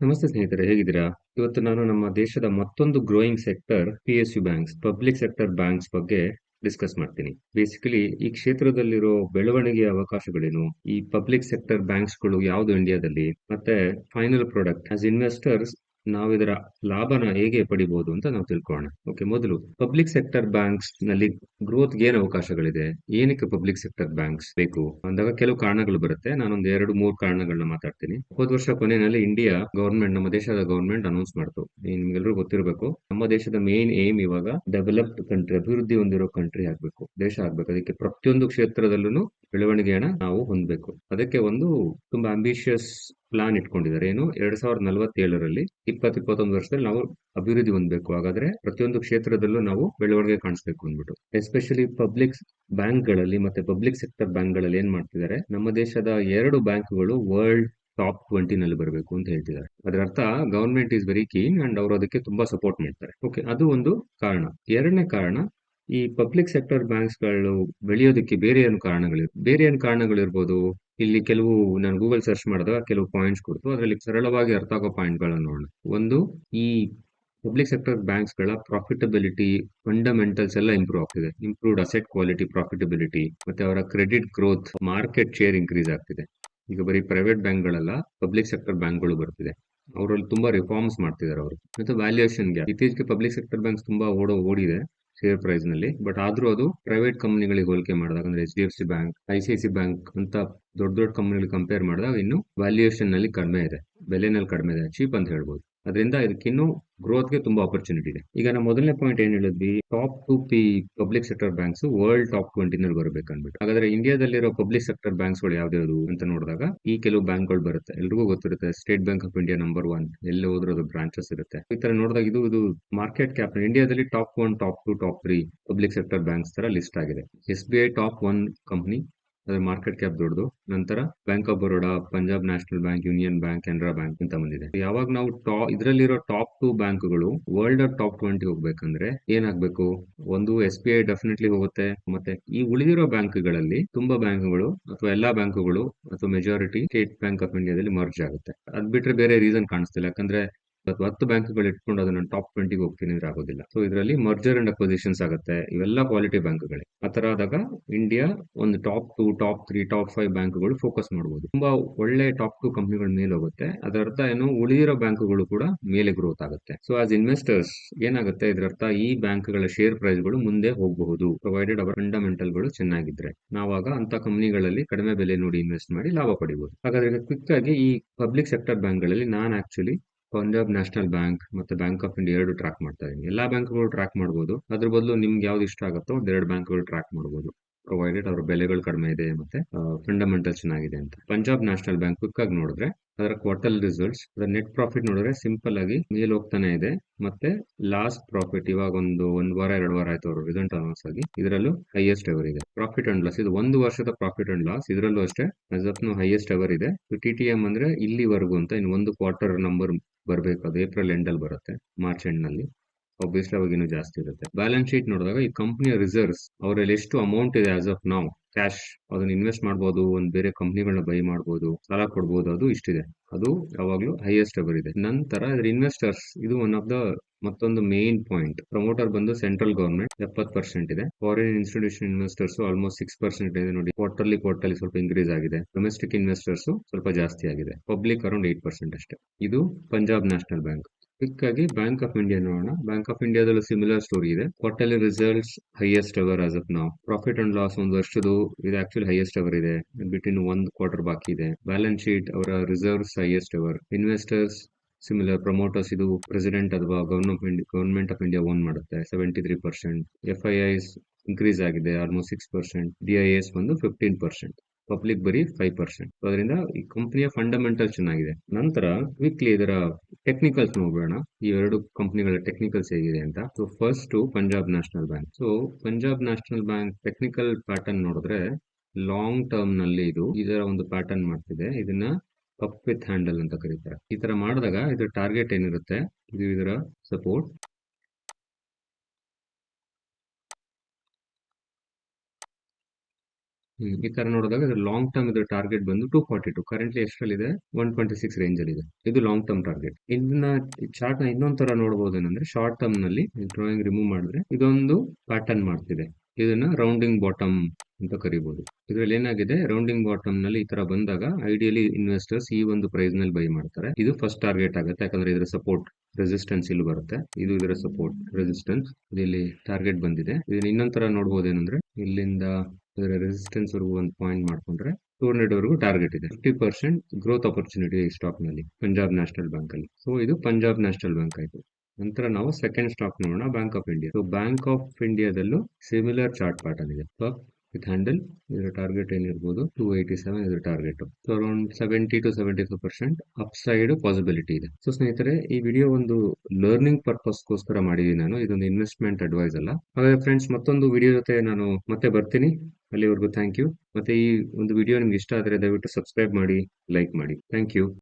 ನಮಸ್ತೆ ಸ್ನೇಹಿತರೆ, ಹೇಗಿದ್ದೀರಾ? ಇವತ್ತು ನಾನು ನಮ್ಮ ದೇಶದ ಮತ್ತೊಂದು growing sector PSU banks, public sector banks ಬಗ್ಗೆ ಡಿಸ್ಕಸ್ ಮಾಡ್ತೀನಿ. ಬೇಸಿಕಲಿ ಈ ಕ್ಷೇತ್ರದಲ್ಲಿರೋ ಬೆಳವಣಿಗೆಯ ಅವಕಾಶಗಳೇನು, ಈ ಪಬ್ಲಿಕ್ ಸೆಕ್ಟರ್ ಬ್ಯಾಂಕ್ಸ್ಗಳು ಯಾವುದು ಇಂಡಿಯಾದಲ್ಲಿ, ಮತ್ತೆ ಫೈನಲ್ ಪ್ರಾಡಕ್ಟ್ ಆಸ್ ಇನ್ವೆಸ್ಟರ್ಸ್ ನಾವು ಇದರ ಲಾಭನ ಹೇಗೆ ಪಡಿಬಹುದು ಅಂತ ನಾವು ತಿಳ್ಕೊಳ್ಳೋಣ. ಓಕೆ, ಮೊದಲು ಪಬ್ಲಿಕ್ ಸೆಕ್ಟರ್ ಬ್ಯಾಂಕ್ಸ್ ನಲ್ಲಿ ಗ್ರೋತ್ ಏನು ಅವಕಾಶಗಳಿದೆ, ಏನಕ್ಕೆ ಪಬ್ಲಿಕ್ ಸೆಕ್ಟರ್ ಬ್ಯಾಂಕ್ಸ್ ಬೇಕು ಅಂದಾಗ ಕೆಲವು ಕಾರಣಗಳು ಬರುತ್ತೆ. ನಾನೊಂದು 2-3 ಕಾರಣಗಳನ್ನ ಮಾತಾಡ್ತೀನಿ. ಹೋದ ವರ್ಷ ಕೊನೆಯಲ್ಲಿ ಇಂಡಿಯಾ ಗವರ್ಮೆಂಟ್, ನಮ್ಮ ದೇಶದ ಗವರ್ಮೆಂಟ್ ಅನೌನ್ಸ್ ಮಾಡ್ತು. ನಿಮ್ಗೆಲ್ಲರೂ ಗೊತ್ತಿರಬೇಕು, ನಮ್ಮ ದೇಶದ ಮೇನ್ ಏಮ್ ಇವಾಗ ಡೆವಲಪ್ಡ್ ಕಂಟ್ರಿ, ಅಭಿವೃದ್ಧಿ ಹೊಂದಿರೋ ಕಂಟ್ರಿ ಆಗ್ಬೇಕು, ದೇಶ ಆಗ್ಬೇಕು. ಅದಕ್ಕೆ ಪ್ರತಿಯೊಂದು ಕ್ಷೇತ್ರದಲ್ಲೂ ಬೆಳವಣಿಗೆಯನ್ನ ನಾವು ಹೊಂದಬೇಕು. ಅದಕ್ಕೆ ಒಂದು ತುಂಬಾ ಅಂಬಿಷಿಯಸ್ ಪ್ಲಾನ್ ಇಟ್ಕೊಂಡಿದ್ದಾರೆ. ಏನು, 2047ರಲ್ಲಿ 20-21 ವರ್ಷದಲ್ಲಿ ನಾವು ಅಭಿವೃದ್ಧಿ ಹೊಂದಬೇಕು. ಹಾಗಾದ್ರೆ ಪ್ರತಿಯೊಂದು ಕ್ಷೇತ್ರದಲ್ಲೂ ನಾವು ಬೆಳವಣಿಗೆ ಕಾಣಿಸ್ಬೇಕು ಅಂದ್ಬಿಟ್ಟು, ಎಸ್ಪೆಷಲಿ ಪಬ್ಲಿಕ್ ಬ್ಯಾಂಕ್ಗಳಲ್ಲಿ ಮತ್ತೆ ಪಬ್ಲಿಕ್ ಸೆಕ್ಟರ್ ಬ್ಯಾಂಕ್ಗಳಲ್ಲಿ ಏನ್ ಮಾಡ್ತಿದ್ದಾರೆ, ನಮ್ಮ ದೇಶದ 2 ಬ್ಯಾಂಕ್ಗಳು ವರ್ಲ್ಡ್ ಟಾಪ್ 20 ನಲ್ಲಿ ಬರಬೇಕು ಅಂತ ಹೇಳ್ತಿದ್ದಾರೆ. ಅದರ ಅರ್ಥ government is very keen and ಅವರು ಅದಕ್ಕೆ ತುಂಬಾ ಸಪೋರ್ಟ್ ಮಾಡ್ತಾರೆ. ಓಕೆ, ಅದು ಒಂದು ಕಾರಣ. ಎರಡನೇ ಕಾರಣ, ಈ ಪಬ್ಲಿಕ್ ಸೆಕ್ಟರ್ ಬ್ಯಾಂಕ್ಸ್ ಗಳು ಬೆಳೆಯೋದಕ್ಕೆ ಬೇರೆ ಏನು ಕಾರಣಗಳಿರ್ಬೋದು. ಇಲ್ಲಿ ಕೆಲವು ನಾನು ಗೂಗಲ್ ಸರ್ಚ್ ಮಾಡಿದಾಗ ಕೆಲವು ಪಾಯಿಂಟ್ಸ್ ಕೊಡ್ತು. ಅದರಲ್ಲಿ ಸರಳವಾಗಿ ಅರ್ಥ ಆಗೋ ಪಾಯಿಂಟ್ ಗಳನ್ನ ನೋಡೋಣ. ಒಂದು, ಈ ಪಬ್ಲಿಕ್ ಸೆಕ್ಟರ್ ಬ್ಯಾಂಕ್ಸ್ ಗಳ ಪ್ರಾಫಿಟಬಿಲಿಟಿ ಫಂಡಮೆಂಟಲ್ಸ್ ಎಲ್ಲ ಇಂಪ್ರೂವ್ ಆಗ್ತಿದೆ. ಇಂಪ್ರೂವ್ಡ್ ಅಸೆಟ್ ಕ್ವಾಲಿಟಿ, ಪ್ರಾಫಿಟಬಿಲಿಟಿ, ಮತ್ತೆ ಅವರ credit growth, market share increase ಆಗ್ತಿದೆ. ಈಗ ಬರೀ ಪ್ರೈವೇಟ್ ಬ್ಯಾಂಕ್ಗಳಲ್ಲ, ಪಬ್ಲಿಕ್ ಸೆಕ್ಟರ್ ಬ್ಯಾಂಕ್ಗಳು ಬರ್ತಿದೆ. ಅವರಲ್ಲಿ ತುಂಬಾ ರಿಫಾರ್ಮ್ಸ್ ಮಾಡ್ತಿದ್ದಾರೆ ಅವರು. ಮತ್ತೆ ವ್ಯಾಲ್ಯೂಯೇಷನ್ ಗ್ಯಾಪ್, ಇತ್ತೀಚೆಗೆ ಪಬ್ಲಿಕ್ ಸೆಕ್ಟರ್ ಬ್ಯಾಂಕ್ಸ್ ತುಂಬಾ ಓಡಿದೆ ಶೇರ್ ಪ್ರೈಸ್ ನಲ್ಲಿ. ಬಟ್ ಆದ್ರೂ ಅದು ಪ್ರೈವೇಟ್ ಕಂಪನಿಗಳಿಗೆ ಹೋಲಿಕೆ ಮಾಡಿದಾಗ, ಅಂದ್ರೆ HDFC ಬ್ಯಾಂಕ್, ICICI ಬ್ಯಾಂಕ್ ಅಂತ ದೊಡ್ಡ ದೊಡ್ಡ ಕಂಪನಿಗಳಿಗೆ ಕಂಪೇರ್ ಮಾಡಿದಾಗ ಇನ್ನು ವ್ಯಾಲ್ಯೂಯೇಷನ್ ನಲ್ಲಿ ಕಡಿಮೆ ಇದೆ, ಬೆಲೆನಲ್ಲಿ ಕಡಿಮೆ ಇದೆ, ಚೀಪ್ ಅಂತ ಹೇಳ್ಬೋದು. ಅದರಿಂದ ಇದಕ್ಕಿನ್ನೂ ಗ್ರೋತ್ಗೆ ತುಂಬಾ ಆಪರ್ಚುನಿಟಿ ಇದೆ. ಈಗ ನಾವು ಮೊದಲನೇ ಪಾಯಿಂಟ್ ಏನ್ ಹೇಳಿದ್ವಿ, top 2 public sector banks world top 20 ನಲ್ಲಿ ಬರ್ಬೇಕನ್ಬಿಟ್ಟು. ಹಾಗಾದ್ರೆ ಇಂಡಿಯಾದಲ್ಲಿರೋ ಪಬ್ಲಿಕ್ ಸೆಕ್ಟರ್ ಬ್ಯಾಂಕ್ಸ್ ಗಳು ಯಾವ್ದು ಅಂತ ನೋಡಿದಾಗ ಈ ಕೆಲವು ಬ್ಯಾಂಕ್ಗಳು ಬರುತ್ತೆ. ಎಲ್ರಿಗೂ ಗೊತ್ತಿರುತ್ತೆ, state bank of India number 1, ಎಲ್ಲಿ ಹೋದ್ರೂ ಅದು ಬ್ರಾಂಚಸ್ ಇರುತ್ತೆ. ಈ ತರ ನೋಡಿದಾಗ ಇದು ಮಾರ್ಕೆಟ್ ಕ್ಯಾಪ್ ಇಂಡಿಯಾದಲ್ಲಿ top 1, top 2, top 3 public sector banks ತರ ಲಿಸ್ಟ್ ಆಗಿದೆ. SBI ಟಾಪ್ 1 ಕಂಪನಿ, ಅದ್ರ ಮಾರ್ಕೆಟ್ ಕ್ಯಾಪ್ ದೊಡ್ಡದು. ನಂತರ bank of Baroda, Punjab National bank, union bank, Canara bank ಅಂತ ಬಂದಿದೆ. ಯಾವಾಗ ನಾವು ಇದರಲ್ಲಿರೋ ಟಾಪ್ 2 ಬ್ಯಾಂಕ್ಗಳು ವರ್ಲ್ಡ್ ಟಾಪ್ 20 ಹೋಗ್ಬೇಕಂದ್ರೆ ಏನಾಗ್ಬೇಕು? ಒಂದು, SBI ಡೆಫಿನೆಟ್ಲಿ ಹೋಗುತ್ತೆ. ಮತ್ತೆ ಈ ಉಳಿದಿರೋ ಬ್ಯಾಂಕ್ಗಳಲ್ಲಿ ತುಂಬಾ ಬ್ಯಾಂಕ್ಗಳು ಅಥವಾ ಎಲ್ಲಾ ಬ್ಯಾಂಕ್ಗಳು ಅಥವಾ ಮೆಜಾರಿಟಿ ಸ್ಟೇಟ್ ಬ್ಯಾಂಕ್ ಆಫ್ ಇಂಡಿಯಾದಲ್ಲಿ ಮರ್ಜ್ ಆಗುತ್ತೆ. ಅದ್ ಬಿಟ್ರೆ ಬೇರೆ ರೀಸನ್ ಕಾಣಿಸ್ತಿಲ್ಲ. ಯಾಕಂದ್ರೆ 10 ಬ್ಯಾಂಕ್ಗಳು ಇಟ್ಕೊಂಡು ಅದನ್ನ ಟಾಪ್ 20 ಹೋಗ್ತೀನಿ ಅಂದ್ರೆ ಆಗೋದಿಲ್ಲ. ಸೊ ಇದರಲ್ಲಿ ಮರ್ಜರ್ ಅಂಡ್ ಅಕ್ವಿಸಿಷನ್ಸ್ ಆಗುತ್ತೆ. ಇವೆಲ್ಲ ಕ್ವಾಲಿಟಿ ಬ್ಯಾಂಕ್ಗಳೇ. ಆತರ ಆದಾಗ ಇಂಡಿಯಾ ಒಂದು ಟಾಪ್ 2, ಟಾಪ್ 3, ಟಾಪ್ 5 ಬ್ಯಾಂಕ್ಗಳು ಫೋಕಸ್ ಮಾಡಬಹುದು. ತುಂಬಾ ಒಳ್ಳೆ ಟಾಪ್ 2 ಕಂಪನಿಗಳ ಮೇಲೆ ಹೋಗುತ್ತೆ. ಅದರ ಅರ್ಥ ಏನು, ಉಳಿದಿರೋ ಬ್ಯಾಂಕ್ಗಳು ಕೂಡ ಮೇಲೆ ಗ್ರೋತ್ ಆಗುತ್ತೆ. ಸೊ ಆಸ್ ಇನ್ವೆಸ್ಟರ್ಸ್ ಏನಾಗುತ್ತೆ, ಇದರ ಅರ್ಥ ಈ ಬ್ಯಾಂಕ್ಗಳ ಶೇರ್ ಪ್ರೈಸ್ಗಳು ಮುಂದೆ ಹೋಗಬಹುದು, ಪ್ರೊವೈಡೆಡ್ ಅವರ ಫಂಡಮೆಂಟಲ್ ಗಳು ಚೆನ್ನಾಗಿದ್ರೆ. ನಾವಾಗ ಅಂತ ಕಂಪನಿಗಳಲ್ಲಿ ಕಡಿಮೆ ಬೆಲೆ ನೋಡಿ ಇನ್ವೆಸ್ಟ್ ಮಾಡಿ ಲಾಭ ಪಡಿಬಹುದು. ಹಾಗಾದ್ರೆ ಕ್ವಿಕ್ ಆಗಿ ಈ ಪಬ್ಲಿಕ್ ಸೆಕ್ಟರ್ ಬ್ಯಾಂಕ್ಗಳಲ್ಲಿ ನಾನು ಆಕ್ಚುಲಿ ಪಂಜಾಬ್ ನ್ಯಾಷನಲ್ ಬ್ಯಾಂಕ್ ಮತ್ತೆ ಬ್ಯಾಂಕ್ ಆಫ್ ಇಂಡಿಯಾ 2 ಟ್ರ್ಯಾಕ್ ಮಾಡ್ತಾ ಇದೀನಿ. ಎಲ್ಲಾ ಬ್ಯಾಂಕ್ಗಳು ಟ್ರ್ಯಾಕ್ ಮಾಡಬಹುದು. ಅದ್ರ ಬದಲು ನಿಮ್ಗೆ ಯಾವ್ದು ಇಷ್ಟ ಆಗುತ್ತೋ 2 ಬ್ಯಾಂಕ್ಗಳು ಟ್ರ್ಯಾಕ್ ಮಾಡಬಹುದು, ಪ್ರೊವೈಡೆಡ್ ಅವ್ರ ಬೆಲೆಗಳು ಕಡಿಮೆ ಇದೆ ಮತ್ತೆ ಫಂಡಮೆಂಟಲ್ ಚೆನ್ನಾಗಿದೆ ಅಂತ. ಪಂಜಾಬ್ ನ್ಯಾಷನಲ್ ಬ್ಯಾಂಕ್ ಕ್ವಿಕ್ ಆಗಿ ನೋಡಿದ್ರೆ ಅದರ ಕ್ವಾರ್ಟರ್ ರಿಸಲ್ಟ್ಸ್, ಅದರ ನೆಟ್ ಪ್ರಾಫಿಟ್ ನೋಡಿದ್ರೆ ಸಿಂಪಲ್ ಆಗಿ ಮೇಲ್ ಹೋಗ್ತಾನೆ ಇದೆ. ಮತ್ತೆ ಲಾಸ್ಟ್ ಪ್ರಾಫಿಟ್ ಇವಾಗ ಒಂದ್ ವಾರ 2 ವಾರ ಆಯ್ತು ಅವರು ರಿಸಲ್ಟ್ ಅನೌನ್ಸ್ ಆಗಿ, ಇದರಲ್ಲೂ ಹೈಯೆಸ್ಟ್ ಎವರ್ ಇದೆ. ಪ್ರಾಫಿಟ್ ಅಂಡ್ ಲಾಸ್, ಇದು 1 ವರ್ಷದ ಪ್ರಾಫಿಟ್ ಅಂಡ್ ಲಾಸ್, ಇದರಲ್ಲೂ ಅಷ್ಟೇ as of now highest ever ಇದೆ. TTM ಅಂದ್ರೆ ಇಲ್ಲಿವರೆಗೂ ಅಂತ. ಇನ್ನು ಒಂದು ಕ್ವಾರ್ಟರ್ ನಂಬರ್ ಬರ್ಬೇಕು, ಅದು ಏಪ್ರಿಲ್ ಎಂಡ್ ಅಲ್ಲಿ ಬರುತ್ತೆ, ಮಾರ್ಚ್ ಎಂಡ್ ನಲ್ಲಿ. ಆಬ್ವಿಯಸ್ಲಿ ಅವಾಗ ಇನ್ನೂ ಜಾಸ್ತಿ ಇರುತ್ತೆ. ಬ್ಯಾಲೆನ್ಸ್ ಶೀಟ್ ನೋಡಿದಾಗ ಈ ಕಂಪನಿಯ ರಿಸರ್ವ್ಸ್, ಅವರಲ್ಲಿ ಎಷ್ಟು ಅಮೌಂಟ್ ಇದೆ ಆಸ್ ಆಫ್ ನಾವು ಕ್ಯಾಶ್, ಅದನ್ನ ಇನ್ವೆಸ್ಟ್ ಮಾಡಬಹುದು, ಒಂದ್ ಬೇರೆ ಕಂಪನಿಗಳನ್ನ ಬೈ ಮಾಡಬಹುದು, ಸಾಲ ಕೊಡಬಹುದು, ಅದು ಇಷ್ಟಿದೆ. ಅದು ಯಾವಾಗ್ಲೂ ಹೈಯೆಸ್ಟ್ ಎವರ್ ಇದೆ. ನಂತರ ಇದ್ರ ಇನ್ವೆಸ್ಟರ್ಸ್, ಇದು ಒನ್ ಆಫ್ ದ ಮತ್ತೊಂದು ಮೇನ್ ಪಾಯಿಂಟ್. ಪ್ರಮೋಟರ್ ಬಂದು ಸೆಂಟ್ರಲ್ ಗವರ್ಮೆಂಟ್ 70% ಇದೆ. ಫಾರಿನ್ ಇನ್ಸ್ಟಿಟ್ಯೂಷನ್ ಇನ್ವೆಸ್ಟರ್ಸ್ ಆಲ್ಮೋಸ್ಟ್ 6% ಇದೆ. ನೋಡಿ, ಕ್ವಾರ್ಟರ್ಲಿ ಸ್ವಲ್ಪ ಇನ್ಕ್ರೀಸ್ ಆಗಿದೆ. ಡೊಮೆಸ್ಟಿಕ್ ಇನ್ವೆಸ್ಟರ್ಸ್ ಸ್ವಲ್ಪ ಜಾಸ್ತಿ ಆಗಿದೆ. ಪಬ್ಲಿಕ್ ಅರೌಂಡ್ 8% ಅಷ್ಟೇ. ಇದು ಪಂಜಾಬ್ ನ್ಯಾಷನಲ್ ಬ್ಯಾಂಕ್. ಕ್ವಿಕ್ ಆಗಿ ಬ್ಯಾಂಕ್ ಆಫ್ ಇಂಡಿಯಾ ನೋಡೋಣ. ಬ್ಯಾಂಕ್ ಆಫ್ ಇಂಡಿಯಾದಲ್ಲೂ ಸಿಮಿಲರ್ ಸ್ಟೋರಿ ಇದೆ. Quarterly results highest ever as of ನಾವು. ಪ್ರಾಫಿಟ್ ಅಂಡ್ ಲಾಸ್ ಒಂದು ವರ್ಷದ್ದು ಇದು ಆಕ್ಚುಲಿ ಹೈಯೆಸ್ಟ್ ಎವರ್ ಇದೆ. ಬಿಟ್ವೀನ್ ಒಂದು ಕ್ವಾರ್ಟರ್ ಬಾಕಿ ಇದೆ. ಬ್ಯಾಲೆನ್ಸ್ ಶೀಟ್, ಅವರ reserves highest ever. Investors similar. Promoters, ಇದು ಪ್ರೆಸಿಡೆಂಟ್ ಅಥವಾ ಗವರ್ಮೆಂಟ್ ಆಫ್ ಇಂಡಿಯಾ ಓನ್ ಮಾಡುತ್ತೆ, 73%. FIIs ಇನ್ಕ್ರೀಸ್ ಆಗಿದೆ, ಆಲ್ಮೋಸ್ಟ್ 6%. DIAs ಬಂದು 15%. ಪಬ್ಲಿಕ್ ಬರೀ 5%. ಅದರಿಂದ ಈ ಕಂಪನಿಯ ಫಂಡಮೆಂಟಲ್ ಚೆನ್ನಾಗಿದೆ. ನಂತರ ಕ್ವಿಕ್ಲಿ ಇದರ ಟೆಕ್ನಿಕಲ್ಸ್ ನೋಡೋಣ, ಈ 2 ಕಂಪನಿಗಳ ಟೆಕ್ನಿಕಲ್ಸ್ ಹೇಗಿದೆ ಅಂತ. So first Punjab National bank. So Punjab National bank technical pattern ನೋಡಿದ್ರೆ ಲಾಂಗ್ ಟರ್ಮ್ ನಲ್ಲಿ ಇದು ಇದರ ಒಂದು ಪ್ಯಾಟರ್ನ್ ಮಾಡ್ತಿದೆ. ಇದನ್ನ ಅಪ್ ವಿತ್ ಹ್ಯಾಂಡಲ್ ಅಂತ ಕರೀತಾರೆ. ಈ ತರ ಮಾಡಿದಾಗ ಇದ್ರ ಟಾರ್ಗೆಟ್ ಏನಿರುತ್ತೆ, ಇದು ಇದರ ಸಪೋರ್ಟ್, ಈ ತರ ನೋಡಿದಾಗ ಲಾಂಗ್ ಟರ್ಮ್ ಇದ್ರ ಟಾರ್ಗೆಟ್ ಬಂದು 242, ಕರೆಂಟ್ಲಿ ಎಷ್ಟರಲ್ಲಿದೆ 126 ರೇಂಜ್ ಅಲ್ಲಿ ಇದೆ. ಇದು ಲಾಂಗ್ ಟರ್ಮ್ ಟಾರ್ಗೆಟ್. ಇದನ್ನ ಚಾರ್ಟ್ ನ ಇನ್ನೊಂದ್ ತರ ನೋಡಬಹುದು ಏನಂದ್ರೆ, ಶಾರ್ಟ್ ಟರ್ಮ್ ನಲ್ಲಿ ಡ್ರಾಯಿಂಗ್ ರಿಮೂವ್ ಮಾಡಿದ್ರೆ ಇದೊಂದು ಪ್ಯಾಟರ್ನ್ ಮಾಡ್ತಿದೆ. ಇದನ್ನ ರೌಂಡಿಂಗ್ ಬಾಟಮ್ ಅಂತ ಕರಿಬಹುದು. ಇದ್ರಲ್ಲಿ ಏನಾಗಿದೆ, ರೌಂಡಿಂಗ್ ಬಾಟಮ್ ನಲ್ಲಿ ಈ ತರ ಬಂದಾಗ ಐಡಿಯಲಿ ಇನ್ವೆಸ್ಟರ್ಸ್ ಈ ಒಂದು ಪ್ರೈಸ್ ನಲ್ಲಿ ಬೈ ಮಾಡ್ತಾರೆ. ಇದು ಫಸ್ಟ್ ಟಾರ್ಗೆಟ್ ಆಗುತ್ತೆ, ಯಾಕಂದ್ರೆ ಇದರ ಸಪೋರ್ಟ್ ರೆಸಿಸ್ಟೆನ್ಸ್ ಇಲ್ಲಿ ಬರುತ್ತೆ. ಇದು ಇದರ ಸಪೋರ್ಟ್ ರೆಸಿಸ್ಟೆನ್ಸ್, ಇಲ್ಲಿ ಟಾರ್ಗೆಟ್ ಬಂದಿದೆ. ಇದನ್ನ ಇನ್ನೊಂದ್ ತರ ನೋಡಬಹುದು ಏನಂದ್ರೆ, ಇಲ್ಲಿಂದ ಇದರ ರೆಸಿಸ್ಟೆನ್ಸ್ ವರೆಗೂ ಒಂದು ಪಾಯಿಂಟ್ ಮಾಡ್ಕೊಂಡ್ರೆ 200 ವರೆಗೂ ಟಾರ್ಗೆಟ್ ಇದೆ. 50% ಗ್ರೋತ್ ಆಪರ್ಚುನಿಟಿ ಈ ಸ್ಟಾಕ್ ನಲ್ಲಿ, ಪಂಜಾಬ್ ನ್ಯಾಷನಲ್ ಬ್ಯಾಂಕ್ ಅಲ್ಲಿ. ಸೊ ಇದು ಪಂಜಾಬ್ ನ್ಯಾಷನಲ್ ಬ್ಯಾಂಕ್ ಆಯ್ತು. ನಂತರ ನಾವು ಸೆಕೆಂಡ್ ಸ್ಟಾಕ್ ನೋಡೋಣ, Bank of India. So Bank of ಇಂಡಿಯಾದಲ್ಲೂ ಸಿಮಿಲರ್ ಚಾರ್ಟ್ ಪ್ಯಾಟರ್ನ್ ಇದೆ. ವಿತ್ ಹ್ಯಾಂಡಲ್ ಇದರ ಟಾರ್ಗೆಟ್ ಏನಿರ್ಬೋದು 287 ಇದರ target. So around 70 to 75% upside possibility ಇದೆ. ಸೊ ಸ್ನೇಹಿತರೆ, ಈ ವಿಡಿಯೋ ಒಂದು ಲರ್ನಿಂಗ್ ಪರ್ಪಸ್ಗೋಸ್ಕರ ಮಾಡಿದ್ದೀನಿ ನಾನು, ಇದೊಂದು ಇನ್ವೆಸ್ಟ್ಮೆಂಟ್ ಅಡ್ವೈಸ್ ಅಲ್ಲ. ಹಾಗಾದ್ರೆ ಫ್ರೆಂಡ್ಸ್, ಮತ್ತೊಂದು ವಿಡಿಯೋ ಜೊತೆ ನಾನು ಮತ್ತೆ ಬರ್ತೀನಿ. ಅಲ್ಲಿವರೆಗೂ ಥ್ಯಾಂಕ್ ಯು. ಮತ್ತೆ ಈ ಒಂದು ವಿಡಿಯೋ ನಿಮ್ಗೆ ಇಷ್ಟ ಆದರೆ ದಯವಿಟ್ಟು ಸಬ್ಸ್ಕ್ರೈಬ್ ಮಾಡಿ, ಲೈಕ್ ಮಾಡಿ. Thank you.